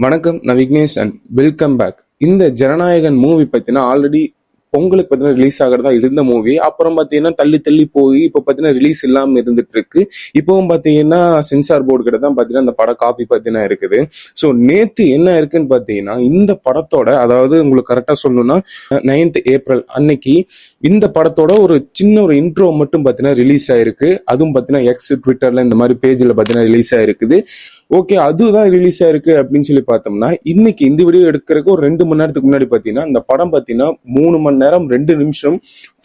வணக்கம், நான் Vignesh and welcome back. இந்த ஜனநாயகன் மூவி பார்த்தீங்கன்னா ஆல்ரெடி பொங்கலுக்கு பார்த்தீங்கன்னா ரிலீஸ் ஆகிறதா இருந்த மூவி. அப்புறம் பார்த்தீங்கன்னா தள்ளி தள்ளி போய் இப்போ பார்த்தீங்கன்னா ரிலீஸ் இல்லாமல் இருந்துட்டு இருக்கு. இப்போவும் பார்த்தீங்கன்னா சென்சார் போர்டு கிட்ட தான் பார்த்தீங்கன்னா அந்த படம் காப்பி பார்த்தீங்கன்னா இருக்குது. ஸோ நேற்று என்ன இருக்குன்னு பார்த்தீங்கன்னா இந்த படத்தோட, அதாவது உங்களுக்கு கரெக்டாக சொல்லணும்னா 9th ஏப்ரல் அன்னைக்கு இந்த படத்தோட ஒரு சின்ன ஒரு இன்ட்ரோ மட்டும் பார்த்தீங்கன்னா ரிலீஸ் ஆயிருக்கு. அதுவும் பார்த்தீங்கன்னா எக்ஸ் ட்விட்டர்ல இந்த மாதிரி பேஜில் பார்த்தீங்கன்னா ரிலீஸ் ஆயிருக்குது. ஓகே, அதுதான் ரிலீஸ் ஆயிருக்கு அப்படின்னு சொல்லி பார்த்தோம்னா இன்னைக்கு இந்த வீடியோ எடுக்கிறதுக்கு ஒரு 2 மணி நேரத்துக்கு முன்னாடி பார்த்தீங்கன்னா இந்த படம் பார்த்தீங்கன்னா 3 மணி நேரம் 2 நிமிஷம்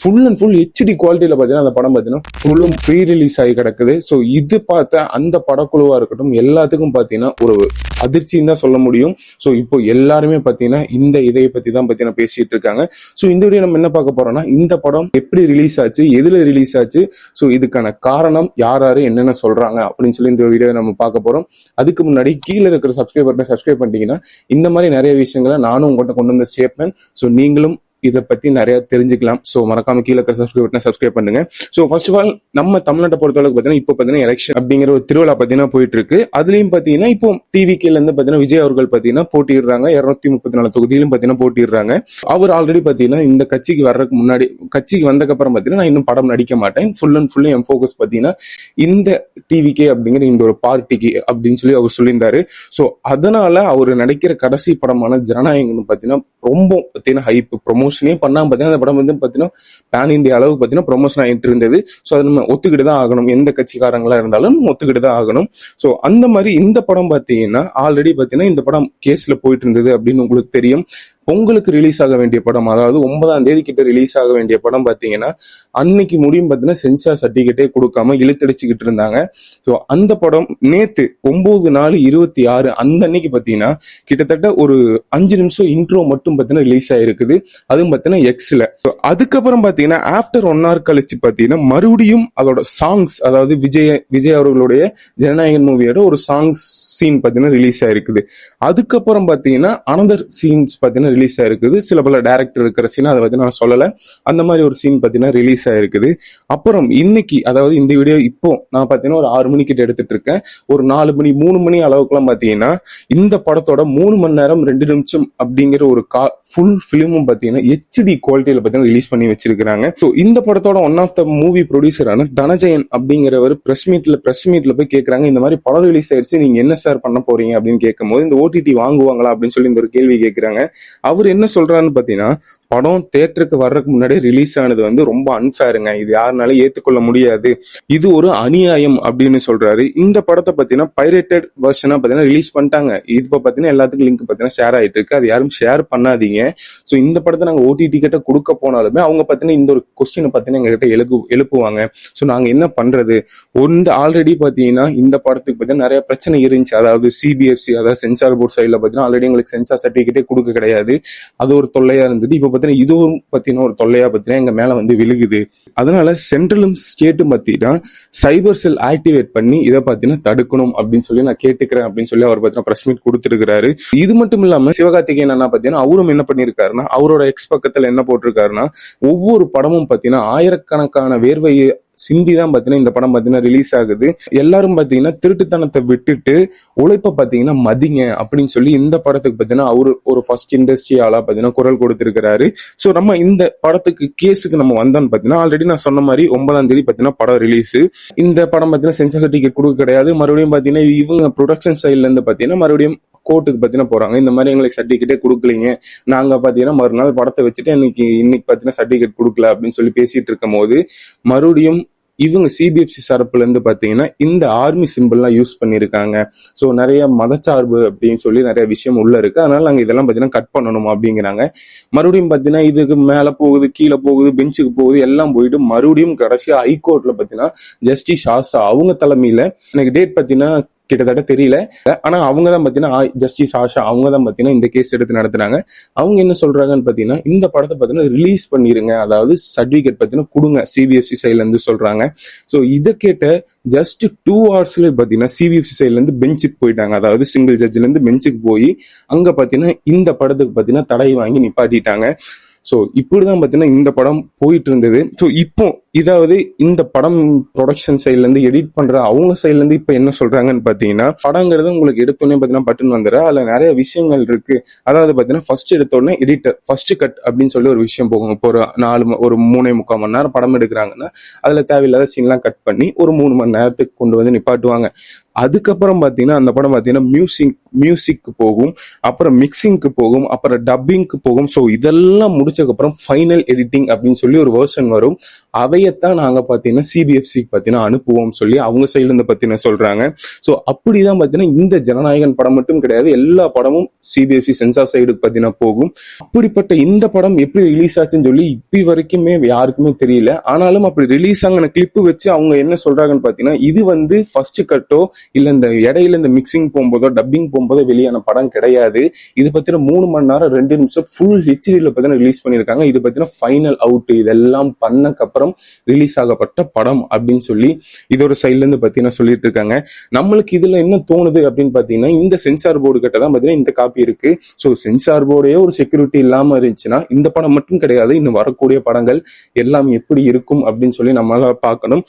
ஃபுல் அண்ட் ஃபுல் ஹெச்டி குவாலிட்டியில பார்த்தீங்கன்னா அந்த படம் பார்த்தீங்கன்னா ஃபுல்லும் ப்ரீ ரிலீஸ் ஆகி கிடக்குது. ஸோ இது பார்த்த அந்த படக்குழுவா இருக்கட்டும் எல்லாத்துக்கும் பார்த்தீங்கன்னா ஒரு அதிர்ச்சின்னு தான் சொல்ல முடியும். ஸோ இப்போ எல்லாருமே பார்த்தீங்கன்னா இந்த இதை பத்தி தான் பார்த்தீங்கன்னா பேசிட்டு இருக்காங்க. ஸோ இந்த வீடியோ நம்ம என்ன பார்க்க போறோம்னா இந்த படம் எப்படி ரிலீஸ் ஆச்சு, எதுல ரிலீஸ் ஆச்சு, ஸோ இதுக்கான காரணம் யார் யாரு என்னென்ன சொல்றாங்க அப்படின்னு சொல்லி இந்த வீடியோ நம்ம பார்க்க போறோம். அதுக்கு முன்னாடி கீழே இருக்கிற சப்ஸ்கிரைப் பட்டனை சப்ஸ்கிரைப் பண்ணிட்டீங்கன்னா இந்த மாதிரி நிறைய விஷயங்களை நானும் உங்கள்கிட்ட கொண்டு வந்து சேர்ப்பேன். ஸோ நீங்களும் இதை பத்தி நிறைய தெரிஞ்சுக்கலாம். ஸோ மறக்காம கீழே இருக்கிற சப்ஸ்கிரைப் பட்டனை சப்ஸ்கிரைப் பண்ணுங்க. ஸோ ஃபர்ஸ்ட் ஆஃப் ஆல் நம்ம தமிழ்நாட்டை பொறுத்தளவுக்கு பார்த்தீங்கன்னா இப்போ பார்த்தீங்கன்னா எலெக்ஷன் அப்படிங்கிற ஒரு திருவிழா பார்த்தீங்கன்னா போயிட்டு இருக்கு. அதுலயும் பார்த்தீங்கன்னா இப்போ டிவிகேல இருந்து பார்த்தீங்கன்னா விஜய் அவர்கள் பார்த்தீங்கன்னா போட்டிடுறாங்க. 234 தொகுதியிலும் பார்த்தீங்கன்னா போட்டிடுறாங்க. அவர் ஆல்ரெடி பார்த்தீங்கன்னா இந்த கட்சிக்கு வர்றதுக்கு முன்னாடி, கட்சிக்கு வந்ததுக்கப்புறம் பார்த்தீங்கன்னா நான் இன்னும் படம் நடிக்க மாட்டேன், full and fully N focus பார்த்தீங்கன்னா இந்த டிவிகே அப்படிங்கிற இந்த ஒரு பார்ட்டிக்கு அப்படின்னு சொல்லி அவர் சொல்லியிருந்தாரு. ஸோ அதனால அவர் நடிக்கிற கடைசி படமான ஜனநாயகன் பார்த்தீங்கன்னா ரொம்ப பார்த்தீங்கன்னா ஹைப் ப்ரொமோஷனே பண்ணாம பார்த்தீங்கன்னா அந்த படம் வந்து பார்த்தீங்கன்னா பேன் இந்தியா அளவுக்கு பார்த்தீங்கன்னா ப்ரொமோஷன் ஆகிட்டு இருந்தது. ஸோ அதை நம்ம ஒத்துக்கிட்டு தான் ஆகணும், எந்த கட்சிக்காரங்களா இருந்தாலும் ஒத்துக்கிட்டு தான் ஆகணும். ஸோ அந்த மாதிரி இந்த படம் பார்த்தீங்கன்னா ஆல்ரெடி பார்த்தீங்கன்னா இந்த படம் கேஸ்ல போயிட்டு இருந்தது அப்படின்னு உங்களுக்கு தெரியும். பொங்கலுக்கு ரிலீஸ் ஆக வேண்டிய படம், அதாவது 9ஆம் தேதி கிட்ட ரிலீஸ் ஆக வேண்டிய படம் பார்த்தீங்கன்னா அன்னைக்கு முடியும் பார்த்தீங்கன்னா சென்சார் சர்டிபிகேட்டே கொடுக்காம இழுத்தடிச்சுக்கிட்டு இருந்தாங்க. ஸோ அந்த படம் நேத்து 9/4/26 அந்த அன்னைக்கு பார்த்தீங்கன்னா கிட்டத்தட்ட ஒரு 5 நிமிஷம் இன்ட்ரோ மட்டும் பார்த்தீங்கன்னா ரிலீஸ் ஆயிருக்குது. அதுவும் பார்த்தீங்கன்னா எக்ஸ்ல. அதுக்கப்புறம் பார்த்தீங்கன்னா ஆஃப்டர் 1 hour கழிச்சு பார்த்தீங்கன்னா மறுபடியும் அதோட சாங்ஸ், அதாவது விஜய் அவர்களுடைய ஜனநாயகன் மூவியோட ஒரு சாங்ஸ் சீன் பார்த்தீங்கன்னா ரிலீஸ் ஆயிருக்குது. அதுக்கப்புறம் பார்த்தீங்கன்னா அனதர் சீன்ஸ் பார்த்தீங்கன்னா ரிலீஸ் ஆயிருக்குது. சில பல டேரக்டர் இருக்கிற சீன் அதை பத்தி நான் சொல்லலை, அந்த மாதிரி ஒரு சீன் பார்த்தீங்கன்னா ரிலீஸ் ஆயிருக்குது. அப்புறம் இன்னைக்கு, அதாவது இந்த வீடியோ இப்போ நான் பார்த்தீங்கன்னா ஒரு 6 மணிக்கிட்ட எடுத்துட்டு இருக்கேன். ஒரு 4 மணி 3 மணி அளவுக்குலாம் பார்த்தீங்கன்னா இந்த படத்தோட 3 மணி நேரம் 2 நிமிஷம் அப்படிங்கிற ஒரு ஃபுல் ஃபிலிமும் பார்த்தீங்கன்னா ஹெச்டி குவாலிட்டியில பார்த்தீங்கன்னா ரிலீஸ் பண்ணி வச்சிருக்காங்க. ஸோ இந்த படத்தோட ஒன் ஆஃப் த மூவி ப்ரொடியூசரான தனஜெயன் அப்படிங்கிறவர் பிரஸ் மீட்ல போய் கேட்கறாங்க, இந்த மாதிரி படம் ரிலீஸ் ஆயிடுச்சு, நீங்க என்ன சார் பண்ண போறீங்க அப்படின்னு கேட்கும்போது இந்த ஓடிடி வாங்குவாங்களா அப்படின்னு சொல்லி இந்த ஒரு கேள்வி கேட்கிறாங்க. அவர் என்ன சொல்றாருன்னு பாத்தீங்கன்னா, படம் தியேட்டருக்கு வர்றதுக்கு முன்னாடி ரிலீஸ் ஆனது வந்து ரொம்ப அன்ஃபேருங்க, இது யாருனாலும் ஏத்துக்கொள்ள முடியாது, இது ஒரு அநியாயம் அப்படின்னு சொல்றாரு. இந்த படத்தை பாத்தீங்கன்னா பைரேட்டட் வெர்ஷனா பாத்தீங்கன்னா ரிலீஸ் பண்ணிட்டாங்க. இப்ப பாத்தீங்கன்னா எல்லாத்துக்கும் லிங்க் பாத்தீங்கன்னா ஷேர் ஆயிட்டு இருக்கு, அது யாரும் ஷேர் பண்ணாதீங்க. ஸோ இந்த படத்தை நாங்க ஓடிடி கிட்ட கொடுக்க போனாலுமே அவங்க பாத்தீங்கன்னா இந்த ஒரு கொஸ்டினை பாத்தீங்கன்னா எங்க கிட்ட எழுப்புவாங்க. ஸோ நாங்க என்ன பண்றது, ஆல்ரெடி பாத்தீங்கன்னா இந்த படத்துக்கு பாத்தீங்கன்னா நிறைய பிரச்சனை இருந்துச்சு. அதாவது சிபிஎஃப்சி, அதாவது சென்சார் போர்ட் சைட்ல பாத்தீங்கன்னா ஆல்ரெடி எங்களுக்கு சென்சார் சர்டிபிகேட்டே கொடுக்க கிடையாது, அது ஒரு தொல்லையா இருந்தது. இப்ப இதுவும் பத்தின ஒரு தொல்லையா பத்தினா எங்க மேல வந்து விழுகுது. அதனால சென்ட்ரலும் ஸ்டேட்டும் பத்தினா சைபர் செல் ஆக்டிவேட் பண்ணி இதை பாத்தீங்கன்னா தடுக்கணும் அப்படின்னு சொல்லி நான் கேட்டுக்கிறேன் அப்படின்னு சொல்லி அவர் பாத்தீங்கன்னா பிரஸ் மீட் கொடுத்திருக்காரு. இது மட்டும் இல்லாம சிவகார்த்திகேயன் என்ன பாத்தீங்கன்னா அவரும் என்ன பண்ணிருக்காருன்னா, அவரோட எக்ஸ் பக்கத்துல என்ன போட்டிருக்காருன்னா, ஒவ்வொரு படமும் பாத்தீங்கன்னா ஆயிரக்கணக்கான வேர்வையை சிந்தி தான் பாத்தீங்கன்னா இந்த படம் பாத்தீங்கன்னா ரிலீஸ் ஆகுது. எல்லாரும் பாத்தீங்கன்னா திருட்டுத்தனத்தை விட்டுட்டு உழைப்ப பாத்தீங்கன்னா மதிங்க அப்படின்னு சொல்லி இந்த படத்துக்கு பாத்தீங்கன்னா அவரு ஒரு ஃபர்ஸ்ட் இண்டஸ்ட்ரி ஆளா பாத்தீங்கன்னா குரல் கொடுத்திருக்கிறாரு. சோ நம்ம இந்த படத்துக்கு கேஸுக்கு நம்ம வந்தோம்னு பாத்தீங்கன்னா ஆல்ரெடி நான் சொன்ன மாதிரி 9ஆம் தேதி பாத்தீங்கன்னா படம் ரிலீஸ். இந்த படம் பாத்தீங்கன்னா சென்சார் சர்டிபிகேட் கொடுக்க கிடையாது. மறுபடியும் பாத்தீங்கன்னா இவங்க ப்ரொடக்ஷன் சைட்ல இருந்து பாத்தீங்கன்னா மறுபடியும் கோர்ட்டுக்கு பாத்தீங்கன்னா போறாங்க, இந்த மாதிரி எங்களுக்கு சர்டிபிகேட்டே கொடுக்கலீங்க, நாங்க பாத்தீங்கன்னா மறுநாள் படத்தை வச்சுட்டு இன்னைக்கு பாத்தீங்கன்னா சர்டிபிகேட் கொடுக்கல அப்படின்னு சொல்லி பேசிட்டு இருக்கும் போது மறுபடியும் இவங்க சிபிஎஃப்சி தரப்புல இருந்து பாத்தீங்கன்னா இந்த ஆர்மி சிம்பிள்லாம் யூஸ் பண்ணிருக்காங்க. ஸோ நிறைய மதச்சார்பு அப்படின்னு சொல்லி நிறைய விஷயம் உள்ள இருக்கு, அதனால நாங்க இதெல்லாம் பாத்தீங்கன்னா கட் பண்ணணும் அப்படிங்கிறாங்க. மறுபடியும் பாத்தீங்கன்னா இதுக்கு மேல போகுது, கீழே போகுது, பெஞ்சுக்கு போகுது, எல்லாம் போயிட்டு மறுபடியும் கடைசியா ஹைகோர்ட்ல பாத்தீங்கன்னா ஜஸ்டிஸ் ஆஷா அவங்க தலைமையில, எனக்கு டேட் பாத்தீங்கன்னா கிட்டத்தட்ட தெரியல, ஆனா அவங்க தான் பாத்தீங்கன்னா ஜஸ்டிஸ் ஆஷா அவங்க தான் பாத்தீங்கன்னா இந்த கேஸ் எடுத்து நடத்துனாங்க. அவங்க என்ன சொல்றாங்கன்னு பாத்தீங்கன்னா இந்த படத்தை பாத்தீங்கன்னா ரிலீஸ் பண்ணிருங்க, அதாவது சர்டிபிகேட் பாத்தீங்கன்னா கொடுங்க சிபிஎஃப்சி சைட்ல இருந்து சொல்றாங்க. சோ இதை கேட்ட ஜஸ்ட் 2 hours பாத்தீங்கன்னா சிபிஎஃப்சி சைட்ல இருந்து பெஞ்சுக்கு போயிட்டாங்க, அதாவது சிங்கிள் ஜட்ஜ்ல இருந்து பெஞ்சுக்கு போய் அங்க பாத்தீங்கன்னா இந்த படத்துக்கு பாத்தீங்கன்னா தடை வாங்கி நிப்பாட்டிட்டாங்க. ஸோ இப்படிதான் பார்த்தீங்கன்னா இந்த படம் போயிட்டு இருந்தது. ஸோ இப்போ இதாவது இந்த படம் ப்ரொடக்ஷன் சைட்ல இருந்து எடிட் பண்ற அவங்க சைட்ல இருந்து இப்போ என்ன சொல்றாங்கன்னு பார்த்தீங்கன்னா, படங்கிறது உங்களுக்கு எடுத்தோடனே பார்த்தீங்கன்னா பட்டுன்னு வந்துடுற அதுல நிறைய விஷயங்கள் இருக்கு. அதாவது பார்த்தீங்கன்னா ஃபர்ஸ்ட் எடுத்தோடனே எடிட்டர் ஃபர்ஸ்ட் கட் அப்படின்னு சொல்லி ஒரு விஷயம் போகும். இப்போ ஒரு 3.75 மணி நேரம் படம் எடுக்கிறாங்கன்னா அதுல தேவையில்லாத சீன்லாம் கட் பண்ணி ஒரு 3 மணி நேரத்துக்கு கொண்டு வந்து நிப்பாட்டுவாங்க. அதுக்கப்புறம் பார்த்தீங்கன்னா அந்த படம் பார்த்தீங்கன்னா மியூசிக்கு போகும், அப்புறம் மிக்சிங்க்கு போகும், அப்புறம் டப்பிங்க்கு போகும். ஸோ இதெல்லாம் முடிச்சதுக்கப்புறம் ஃபைனல் எடிட்டிங் அப்படின்னு சொல்லி ஒரு வேர்ஷன் வரும். அதையத்தான் நாங்கள் பார்த்தீங்கன்னா சிபிஎஃப்சிக்கு பார்த்தீங்கன்னா அனுப்புவோம் சொல்லி அவங்க சைட்லேருந்து பார்த்தீங்கன்னா சொல்றாங்க. ஸோ அப்படிதான் பார்த்தீங்கன்னா இந்த ஜனநாயகன் படம் மட்டும் கிடையாது, எல்லா படமும் சிபிஎஃப்சி சென்சார் சைடுக்கு பார்த்தீங்கன்னா போகும். அப்படிப்பட்ட இந்த படம் எப்படி ரிலீஸ் ஆச்சுன்னு சொல்லி இப்படி வரைக்குமே யாருக்குமே தெரியல. ஆனாலும் அப்படி ரிலீஸ் ஆகின கிளிப்பு வச்சு அவங்க என்ன சொல்றாங்கன்னு பார்த்தீங்கன்னா, இது வந்து ஃபர்ஸ்ட் கட்டோ இல்ல இந்த இடையில இந்த மிக்சிங் போகும்போதோ டப்பிங் போகும்போதோ வெளியான படம் கிடையாது. இது பத்தின 3 மணி நேரம் 2 நிமிஷம் ஃபுல் ஹெச்டில பத்தின ரிலீஸ் பண்ணிருக்காங்க. இது பத்தின ஃபைனல் அவுட் இதெல்லாம் பண்ணக்கப்புறம் ரிலீஸ் ஆகப்பட்ட படம் அப்படின்னு சொல்லி இதோட சைட்ல இருந்து பத்தின சொல்லிட்டு இருக்காங்க. நம்மளுக்கு இதுல என்ன தோணுது அப்படின்னு பாத்தீங்கன்னா, இந்த சென்சார் போர்டு கிட்ட தான் பாத்தீங்கன்னா இந்த காப்பி இருக்கு. ஸோ சென்சார் போர்டே ஒரு செக்யூரிட்டி இல்லாம இருந்துச்சுன்னா இந்த படம் மட்டும் கிடையாது, இன்னும் வரக்கூடிய படங்கள் எல்லாம் எப்படி இருக்கும் அப்படின்னு சொல்லி நம்மளால பார்க்கணும்.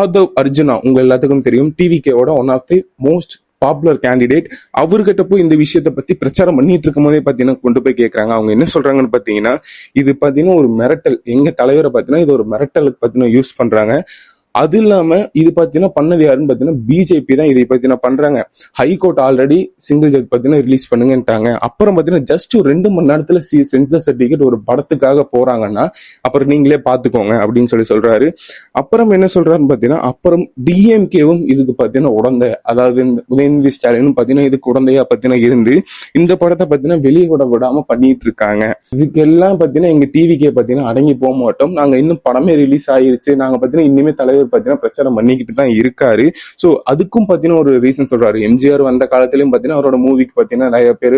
ஆதவ் அர்ஜுனா உங்க எல்லாத்துக்கும் தெரியும், டிவிகேவோட one of the most popular candidate. அவர்கிட்ட போய் இந்த விஷயத்த பத்தி பிரச்சாரம் பண்ணிட்டு இருக்கும் போதே பாத்தீங்கன்னா கொண்டு போய் கேட்கறாங்க. அவங்க என்ன சொல்றாங்கன்னு பாத்தீங்கன்னா, இது பாத்தீங்கன்னா ஒரு மிரட்டல், எங்க தலைவரை பாத்தீங்கன்னா இது ஒரு மிரட்டலுக்கு பாத்தீங்கன்னா யூஸ் பண்றாங்க. அது இல்லாம இது பாத்தீங்கன்னா பண்ணது யாருன்னு பாத்தீங்கன்னா பிஜேபி தான் இதை பாத்தீங்கன்னா பண்றாங்க. ஹைகோர்ட் ஆல்ரெடி சிங்கிள் ஜட்ஜ் பாத்தீங்கன்னா ரிலீஸ் பண்ணுங்கன்ட்டாங்க. அப்புறம் பாத்தீங்கன்னா ஜஸ்ட் 2 மணி நேரத்துல சென்சார் சர்டிபிகேட் ஒரு படத்துக்காக போறாங்கன்னா அப்புறம் நீங்களே பாத்துக்கோங்க அப்படின்னு சொல்லி சொல்றாரு. அப்புறம் என்ன சொல்றாருன்னு பாத்தீங்கன்னா, அப்புறம் டிஎம்கேவும் இதுக்கு பாத்தீங்கன்னா உடந்தை, அதாவது இந்த உதயநிதி ஸ்டாலினும் பாத்தீங்கன்னா இதுக்கு உடந்தையா பாத்தீங்கன்னா இருந்து இந்த படத்தை பாத்தீங்கன்னா வெளியே விடாம பண்ணிட்டு இருக்காங்க. இதுக்கெல்லாம் பாத்தீங்கன்னா எங்க டிவிக்கே பாத்தீங்கன்னா அடங்கி போக மாட்டோம், நாங்க இன்னும் படமே ரிலீஸ் ஆயிருச்சு, நாங்க பாத்தீங்கன்னா இனிமே தலைவர் பாத்தீங்கன்னா பிரச்சாரம் பண்ணிக்கிட்டு தான் இருக்காரு. சோ அதுக்கும் பாத்தீங்கன்னா ஒரு ரீசன் சொல்றாரு. எம்ஜிஆர் வந்த காலத்திலயும் பாத்தீங்கன்னா அவரோட மூவிக்கு பாத்தீங்கன்னா நிறைய பேர்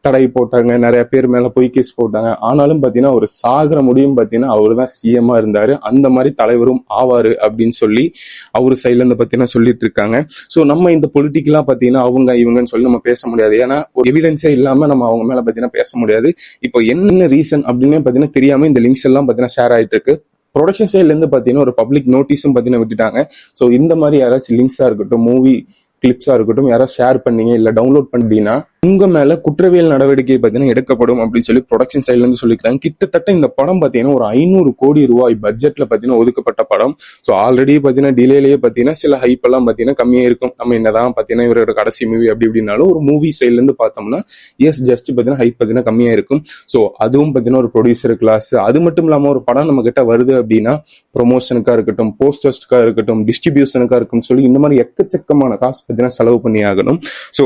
தடை போட்டாங்க, நிறைய பேர் மேல போய் கேஸ் போட்டாங்க. ஆனாலும் பாத்தீங்கன்னா ஒரு சாகர முடியும் பாத்தீங்கன்னா அவரு தான் சிஎம்மா இருந்தாரு, அந்த மாதிரி தலைவரும் ஆவாரு அப்படின்னு சொல்லி அவரு சைட்ல இருந்து பாத்தீங்கன்னா சொல்லிட்டு இருக்காங்க. சோ நம்ம இந்த பொலிட்டிக்கலா பாத்தீங்கன்னா அவங்க இவங்கன்னு சொல்லி நம்ம பேச முடியாது. ஏன்னா ஒரு எவிடன்ஸே இல்லாம நம்ம அவங்க மேல பாத்தீங்கன்னா பேச முடியாது. இப்போ என்ன ரீசன் அப்படின்னு பாத்தீங்கன்னா தெரியாம இந்த லிங்க்ஸ் எல்லாம் பாத்தீங்கன்னா ஷேர் ஆயிட்டு இருக்கு. ப்ரொடக்ஷன் சைட்ல இருந்து பாத்தீங்கன்னா ஒரு பப்ளிக் நோட்டீஸும் பாத்தீங்கன்னா விட்டுட்டாங்க. ஸோ இந்த மாதிரி யாராச்சும் லிங்க்ஸா இருக்கட்டும், மூவி கிளிப்ஸா இருக்கட்டும், யாராவது ஷேர் பண்ணீங்க இல்ல டவுன்லோட் பண்ணிட்டீங்கன்னா உங்க மேல குற்றவியல் நடவடிக்கை பாத்தீங்கன்னா எடுக்கப்படும் அப்படின்னு சொல்லி ப்ரொடக்ஷன் சைட்ல இருந்து சொல்லிக்கிறாங்க. கிட்டத்தட்ட இந்த படம் பாத்தீங்கன்னா ஒரு 500 கோடி ரூபாய் பட்ஜெட்ல பாத்தீங்கன்னா ஒதுக்கப்பட்ட படம். ஸோ ஆல்ரெடி பாத்தீங்கன்னா டிலேலயே பாத்தீங்கன்னா சில ஹைப் எல்லாம் பாத்தீங்கன்னா கம்மியா இருக்கும். நம்ம என்னதான் பாத்தீங்கன்னா இவரோட கடைசி மூவி அப்படி இப்படின்னாலும் ஒரு மூவி சைட்ல இருந்து பார்த்தோம்னா ஜஸ்ட் பாத்தீங்கன்னா ஹைப் பாத்தீங்கன்னா கம்மியா இருக்கும். ஸோ அதுவும் பாத்தீங்கன்னா ஒரு ப்ரொடியூசர் கிளாஸ். அது மட்டும் இல்லாம ஒரு படம் நம்ம கிட்ட வருது அப்படின்னா ப்ரொமோஷனுக்கா இருக்கட்டும், போஸ்டர்ஸ்க்கா இருக்கட்டும், டிஸ்ட்ரிபியூஷனுக்கா இருக்கும் சொல்லி இந்த மாதிரி எக்கச்சக்கமான காசு பாத்தீங்கன்னா செலவு பண்ணி ஆகணும். ஸோ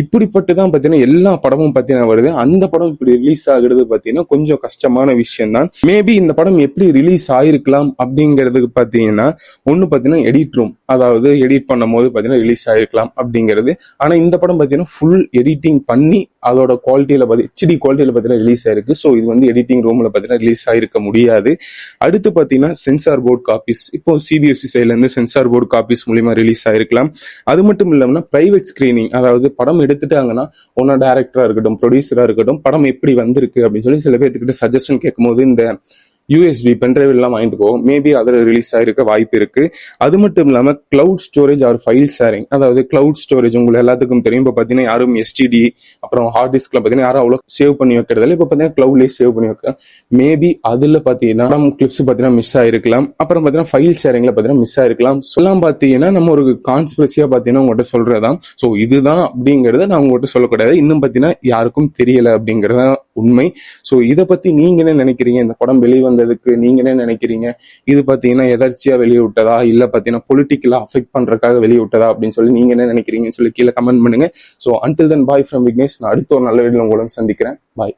இப்படிப்பட்டுதான் பாத்தீங்கன்னா எல்லா படமும் பாத்தீங்கன்னா வருது. அந்த படம் இப்படி ரிலீஸ் ஆகுறது பாத்தீங்கன்னா கொஞ்சம் கஷ்டமான விஷயம் தான். மேபி இந்த படம் எப்படி ரிலீஸ் ஆயிருக்கலாம் அப்படிங்கிறதுக்கு பாத்தீங்கன்னா ஒண்ணு பாத்தீங்கன்னா எடிட் ரூம், அதாவது எடிட் பண்ணும் போது பாத்தீங்கன்னா ரிலீஸ் ஆயிருக்கலாம் அப்படிங்கிறது. ஆனா இந்த படம் பாத்தீங்கன்னா ஃபுல் எடிட்டிங் பண்ணி அதோட குவாலிட்டியில ஹெச்டி குவாலிட்டியில பாத்தீங்கன்னா ரிலீஸ் ஆயிருக்கு. ஸோ இது வந்து எடிட்டிங் ரூம்ல பாத்தீங்கன்னா ரிலீஸ் ஆயிருக்க முடியாது. அடுத்து பாத்தீங்கன்னா சென்சார் போர்டு காப்பீஸ், இப்போ சிபிஎஃப்சி சைட்ல இருந்து சென்சார் போர்டு காப்பீஸ் மூலியமா ரிலீஸ் ஆயிருக்கலாம். அது மட்டும் இல்லாம பிரைவேட் ஸ்கிரீனிங், அதாவது படம் எடுத்துட்டாங்கன்னா ஒன்னா டைரக்டரா இருக்கட்டும், ப்ரொடியூசரா இருக்கட்டும், படம் எப்படி வந்திருக்கு அப்படின்னு சொல்லி சில பேர்த்துக்கிட்ட சஜஷன் கேட்கும் போது இந்த யூஎஸ்பி பென்ட்ரைவ் எல்லாம் வாங்கிட்டு போகும், மேபி அதில் ரிலீஸ் ஆயிருக்க வாய்ப்பு இருக்கு. அது மட்டும் இல்லாம cloud storage or file sharing, அதாவது கிளவுட் ஸ்டோரேஜ் உங்களுக்கு எல்லாத்துக்கும் தெரியும். இப்போ பாத்தீங்கன்னா யாரும் எஸ்டிடி அப்புறம் ஹார்ட் டிஸ்க்ல பாத்தீங்கன்னா யாரும் அவ்வளோ சேவ் பண்ணி வைக்கிறதால இப்போ பாத்தீங்கன்னா கிளவுட்லேயே சேவ் பண்ணி வைக்க, மேபி அதுல பாத்தீங்கன்னா கிளிப்ஸ் பாத்தீங்கன்னா மிஸ் ஆயிருக்கலாம். அப்புறம் பாத்தீங்கன்னா ஃபைல் ஷேரிங்ல பாத்தீங்கன்னா மிஸ் ஆயிருக்கலாம். சொல்லலாம் பாத்தீங்கன்னா நம்ம ஒரு கான்ஸ்பிரசியா பாத்தீங்கன்னா உங்கள்கிட்ட சொல்றதான். ஸோ இதுதான் அப்படிங்கறத நான் உங்கள்கிட்ட சொல்லக்கூடாது, இன்னும் பாத்தீங்கன்னா யாருக்கும் தெரியல அப்படிங்கறத உண்மை. ஸோ இதை பத்தி நீங்க என்ன நினைக்கிறீங்க? இந்த படம் வெளிவந்ததுக்கு நீங்க என்ன நினைக்கிறீங்க? இது பாத்தீங்கன்னா எதர்ச்சியா வெளியே விட்டதா இல்ல பாத்தீங்கன்னா பொலிட்டிக்கலா அஃபெக்ட் பண்றதுக்காக வெளியே விட்டதா அப்படின்னு சொல்லி நீங்க என்ன நினைக்கிறீங்கன்னு சொல்லி கீழே கமெண்ட் பண்ணுங்க. So until then bye from Vignesh. நான் அடுத்த ஒரு நல்ல வீடியோல உங்களை சந்திக்கிறேன். பாய்.